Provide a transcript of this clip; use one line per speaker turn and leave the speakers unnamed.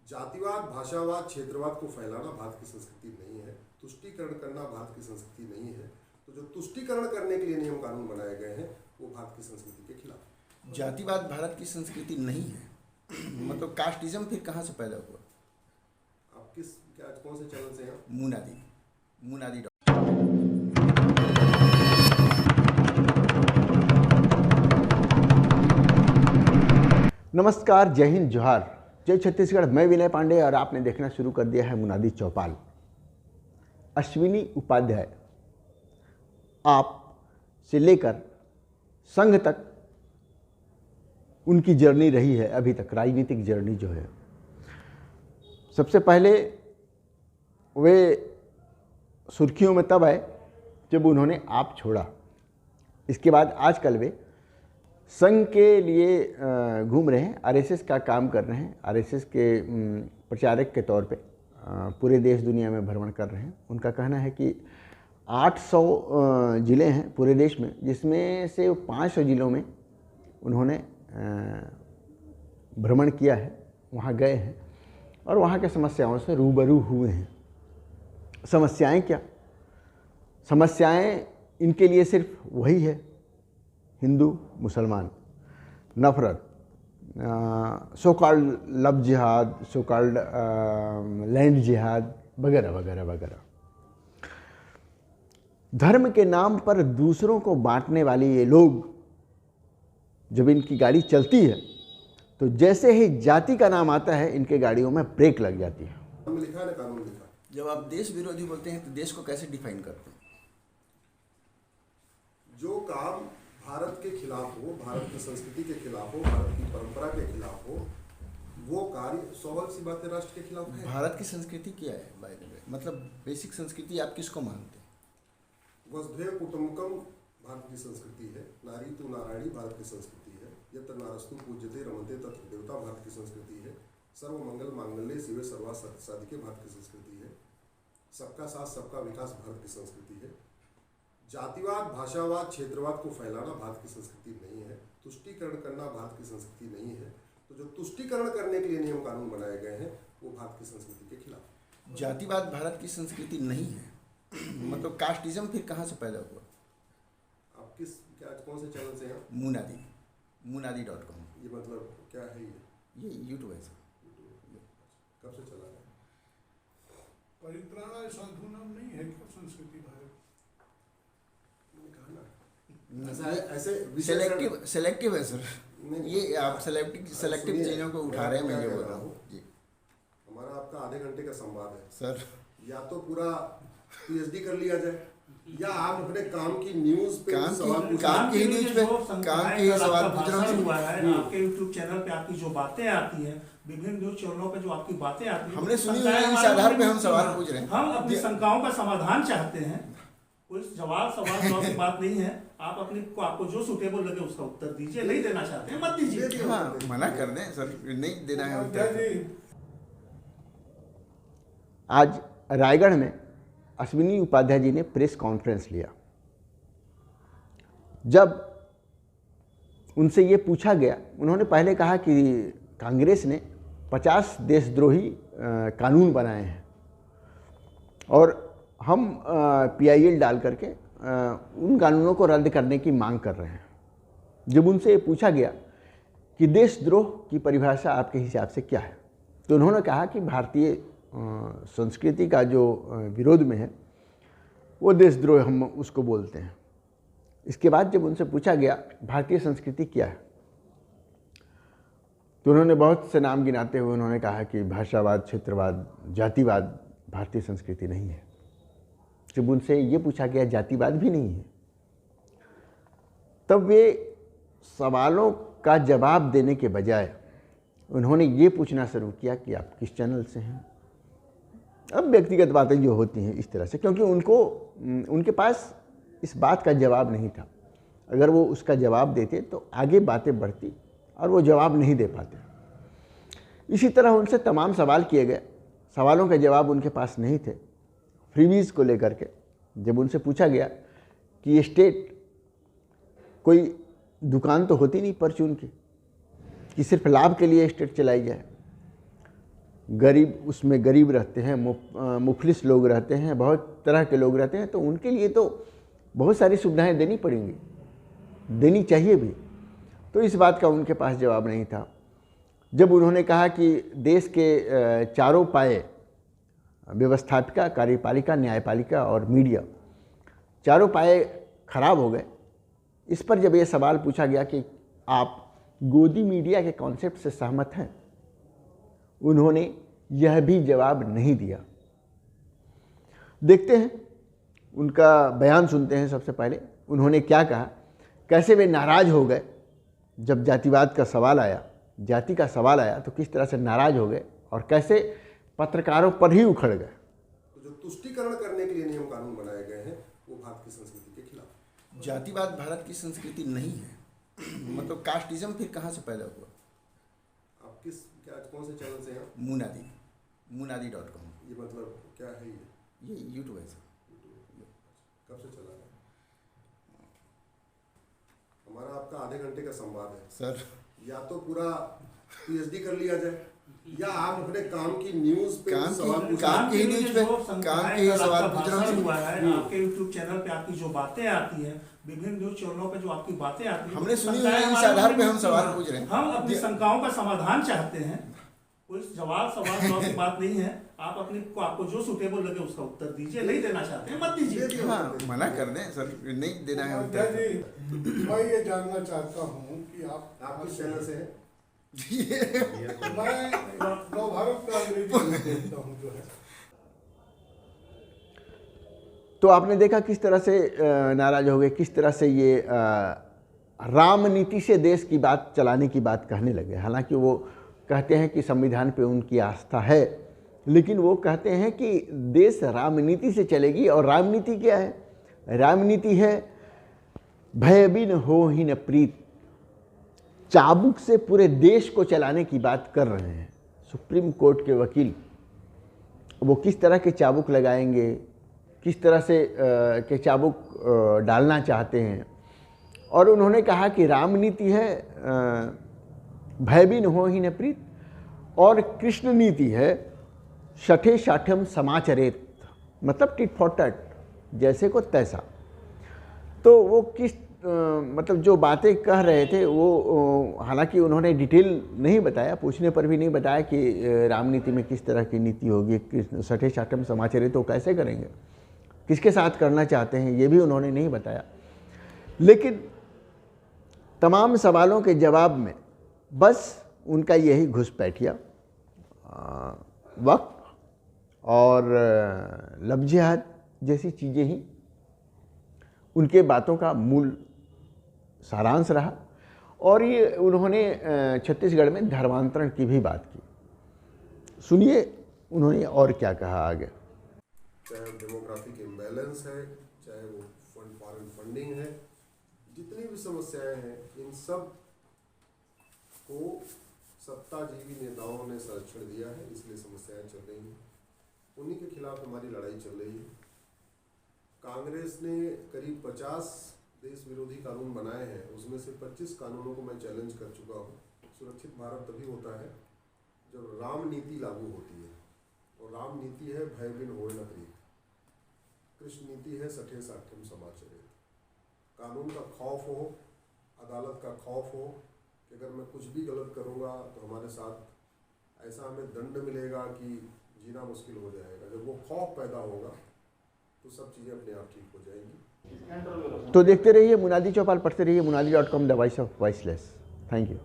जातिवाद, भाषावाद, क्षेत्रवाद को फैलाना भारत की संस्कृति नहीं है। तुष्टीकरण करना भारत की संस्कृति नहीं है। तो जो तुष्टीकरण करने के लिए नियम कानून बनाए गए हैं वो भारत की संस्कृति के खिलाफ।
जातिवाद भारत की संस्कृति नहीं है। मतलब कास्टिज्म फिर कहाँ से पैदा हुआ?
आप कौन से चैनल से हैं?
मुनादी।
नमस्कार, जय हिंद, जोहार, जय छत्तीसगढ़। मैं विनय पांडे और आपने देखना शुरू कर दिया है मुनादी चौपाल। अश्विनी उपाध्याय आप से लेकर संघ तक उनकी जर्नी रही है अभी तक, राजनीतिक जर्नी जो है। सबसे पहले वे सुर्खियों में तब आए जब उन्होंने आप छोड़ा। इसके बाद आजकल वे संघ के लिए घूम रहे हैं, आरएसएस का काम कर रहे हैं, आरएसएस के प्रचारक के तौर पे पूरे देश दुनिया में भ्रमण कर रहे हैं। उनका कहना है कि 800 ज़िले हैं पूरे देश में, जिसमें से 500 ज़िलों में उन्होंने भ्रमण किया है, वहाँ गए हैं और वहाँ के समस्याओं से रूबरू हुए हैं। समस्याएं क्या? समस्याएं इनके लिए सिर्फ वही है, हिंदू मुसलमान, नफरत, सो कॉल्ड लव जिहाद, सो कॉल्ड लैंड जिहाद वगैरह वगैरह वगैरह। धर्म के नाम पर दूसरों को बांटने वाले ये लोग, जब इनकी गाड़ी चलती है तो जैसे ही जाति का नाम आता है इनके गाड़ियों में ब्रेक लग जाती है।
लिखा है ना, कानून लिखा।
जब आप देश विरोधी बोलते हैं तो देश को कैसे डिफाइन करते हैं?
जो काम भारत के खिलाफ हो, भारत की संस्कृति के खिलाफ हो, भारत की परंपरा के खिलाफ हो, वो कार्य स्वाभाविक सी बात है राष्ट्र के खिलाफ है।
भारत की संस्कृति क्या है बाय द वे? मतलब बेसिक संस्कृति आप किसको मानते हैं?
वसुधैव कुटुंबकम भारत की संस्कृति है। नारी तु नारायणी भारत की संस्कृति है। यत्र नारस्तु पूज्यते रमन्ते तत्र देवता भारत की संस्कृति है। सर्व मंगल मांगल्ये शिवे सर्वार्थ साधिके भारत की संस्कृति है। सबका साथ सबका विकास भारत की संस्कृति है। जातिवाद, भाषावाद, क्षेत्रवाद को फैलाना भारत की संस्कृति नहीं है। तुष्टीकरण करना भारत की संस्कृति नहीं है। तो जो तुष्टीकरण करने के लिए नियम कानून बनाए गए हैं वो भारत की संस्कृति के खिलाफ।
जातिवाद भारत की संस्कृति नहीं है। मतलब कास्टिज्म फिर कहाँ से पैदा हुआ?
आप कौन से चैनल से हैं?
मुनादी.com।
ये मतलब क्या है
ये यूट्यूब है सर।
कब से चला है?
परित्राणाय साधूनाम नहीं है क्या संस्कृति भारत?
ऐसे
सेलेक्टिव है सर। ये आप सेलेक्टिव चीज़ों को उठा रहे हैं, मैं ये बोल रहा हूँ जी।
हमारा आपका आधे घंटे का संवाद है
सर।
या तो पूरा पीएचडी कर लिया जाए या आप अपने काम की न्यूज़ पे
काम की न्यूज़ पे सवाल पूछ रहा हूँ।
आपके यूट्यूब चैनल पे आपकी जो बातें आती हैं, विभिन्न न्यूज चैनलों पे जो आपकी बातें आती हैं,
हमने सुनी है, इस आधार पे हम सवाल पूछ रहे हैं।
हम अपनी शंकाओं का समाधान चाहते हैं। कोई सवाल की बात नहीं है। आप आपको जो सूटेबल लगे उसका उत्तर दीजिए। नहीं देना चाहते हैं मत दीजिए।
हाँ, मना कर दें सर, नहीं देना है उत्तर।
आज रायगढ़ में अश्विनी उपाध्याय जी ने प्रेस कॉन्फ्रेंस लिया। जब उनसे ये पूछा गया, उन्होंने पहले कहा कि कांग्रेस ने 50 देशद्रोही कानून बनाए हैं और हम पीआईएल डाल करके उन कानूनों को रद्द करने की मांग कर रहे हैं। जब उनसे ये पूछा गया कि देशद्रोह की परिभाषा आपके हिसाब से क्या है, तो उन्होंने कहा कि भारतीय संस्कृति का जो विरोध में है वो देशद्रोह हम उसको बोलते हैं। इसके बाद जब उनसे पूछा गया भारतीय संस्कृति क्या है, तो उन्होंने बहुत से नाम गिनाते हुए उन्होंने कहा कि भाषावाद, क्षेत्रवाद, जातिवाद भारतीय संस्कृति नहीं है। जब उनसे ये पूछा गया जातिवाद भी नहीं है, तब वे सवालों का जवाब देने के बजाय उन्होंने ये पूछना शुरू किया कि आप किस चैनल से हैं। अब व्यक्तिगत बातें जो होती हैं इस तरह से, क्योंकि उनके पास इस बात का जवाब नहीं था। अगर वो उसका जवाब देते तो आगे बातें बढ़ती और वो जवाब नहीं दे पाते। इसी तरह उनसे तमाम सवाल किए गए, सवालों के जवाब उनके पास नहीं थे। फ्रीवीज़ को लेकर के जब उनसे पूछा गया कि ये स्टेट कोई दुकान तो होती नहीं परचून की कि सिर्फ लाभ के लिए स्टेट चलाई जाए, गरीब, उसमें गरीब रहते हैं, मुफलिस लोग रहते हैं, बहुत तरह के लोग रहते हैं, तो उनके लिए तो बहुत सारी सुविधाएं देनी पड़ेंगी, देनी चाहिए भी। तो इस बात का उनके पास जवाब नहीं था। जब उन्होंने कहा कि देश के चारों पाए, व्यवस्थापिका, कार्यपालिका, न्यायपालिका और मीडिया, चारों पाए खराब हो गए, इस पर जब ये सवाल पूछा गया कि आप गोदी मीडिया के कॉन्सेप्ट से सहमत हैं, उन्होंने यह भी जवाब नहीं दिया। देखते हैं, उनका बयान सुनते हैं। सबसे पहले उन्होंने क्या कहा, कैसे वे नाराज़ हो गए जब जातिवाद का सवाल आया, जाति का सवाल आया, तो किस तरह से नाराज़ हो गए और कैसे पत्रकारों पर ही उखड़ गए।
तो जो तुष्टीकरण करने के लिए नियम कानून बनाए गए हैं वो भारत की संस्कृति के खिलाफ।
जातिवाद भारत की संस्कृति नहीं है। मतलब कास्टिज्म फिर कहाँ से पैदा हुआ?
आप कौन से चैनल से हैं?
मुनादी.com।
ये मतलब क्या है ये
यूट्यूब है सर।
कब से चला है? हमारा आपका आधे घंटे का संवाद है
सर।
या तो पूरा पीएचडी कर लिया जाए या आप अपने काम की न्यूज पे सवाल पूछ
काम की न्यूज पे काम के सवाल पूछ रहा हूँ।
आपके यूट्यूब चैनल पे आपकी जो बातें आती हैं, विभिन्न न्यूज चैनलों पे जो आपकी बातें आती हैं,
हमने सुनी है, इस आधार पे हम सवाल पूछ रहे हैं।
हम अपनी शंकाओं का समाधान चाहते हैं। कोई सवाल की बात नहीं है। आप आपको जो सुटेबल लगे उसका उत्तर दीजिए, नहीं देना चाहते हैं मत दीजिए।
हाँ, मना कर दें सर, नहीं देना है उत्तर।
मैं ये जानना चाहता हूँ कि आप
किस चैनल से हैं?
मैं नवभारत का अंग्रेजी देखता हूँ जो है।
तो आपने देखा किस तरह से नाराज हो गए, किस तरह से ये रामनीति से देश की बात चलाने की बात कहने लगे। हालांकि वो कहते हैं कि संविधान पे उनकी आस्था है, लेकिन वो कहते हैं कि देश रामनीति से चलेगी। और रामनीति क्या है? रामनीति है भय बिन हो ही न प्रीत। चाबुक से पूरे देश को चलाने की बात कर रहे हैं सुप्रीम कोर्ट के वकील। वो किस तरह के चाबुक लगाएंगे, किस तरह से के चाबुक डालना चाहते हैं। और उन्होंने कहा कि रामनीति है भय बिन हो ही न प्रीत, और कृष्ण नीति है शठे शाठ्यम समाचरेत, मतलब टिट फॉर टैट, जैसे को तैसा। तो वो किस मतलब जो बातें कह रहे थे वो हालांकि उन्होंने डिटेल नहीं बताया, पूछने पर भी नहीं बताया कि रामनीति में किस तरह की नीति होगी, शठे शाठ्यम समाचरेत तो कैसे करेंगे, किसके साथ करना चाहते हैं, ये भी उन्होंने नहीं बताया। लेकिन तमाम सवालों के जवाब में बस उनका यही घुसपैठिया, वक्त और लफ्ज़ जिहाद जैसी चीज़ें ही उनके बातों का मूल सारांश रहा। और ये उन्होंने छत्तीसगढ़ में धर्मांतरण की भी बात की। सुनिए उन्होंने और क्या कहा आगे।
चाहे डेमोग्राफिक इम्बैलेंस है, चाहे वो फॉरेन फंडिंग है, जितनी भी समस्याएं हैं, इन सब को सत्ताजीवी नेताओं ने संरक्षण दिया है, इसलिए समस्याएं चल रही हैं। उन्हीं के खिलाफ हमारी लड़ाई चल रही है। कांग्रेस ने करीब 50 देश विरोधी कानून बनाए हैं, उसमें से 25 कानूनों को मैं चैलेंज कर चुका हूँ। सुरक्षित भारत तभी होता है जब राम नीति लागू होती है, और राम नीति है भय बिन होए न प्रीत, कृष्ण नीति है शठे शाठ्यम समाचरेत। कानून का खौफ हो, अदालत का खौफ हो कि अगर मैं कुछ भी गलत करूँगा तो हमारे साथ ऐसा हमें दंड मिलेगा कि जीना मुश्किल हो जाएगा। जब वो खौफ पैदा होगा तो सब चीज़ें अपने आप ठीक हो जाएंगी।
तो देखते रहिए मुनादी चौपाल, पढ़ते रहिए मुनादी.com, the voice of voiceless. Thank you.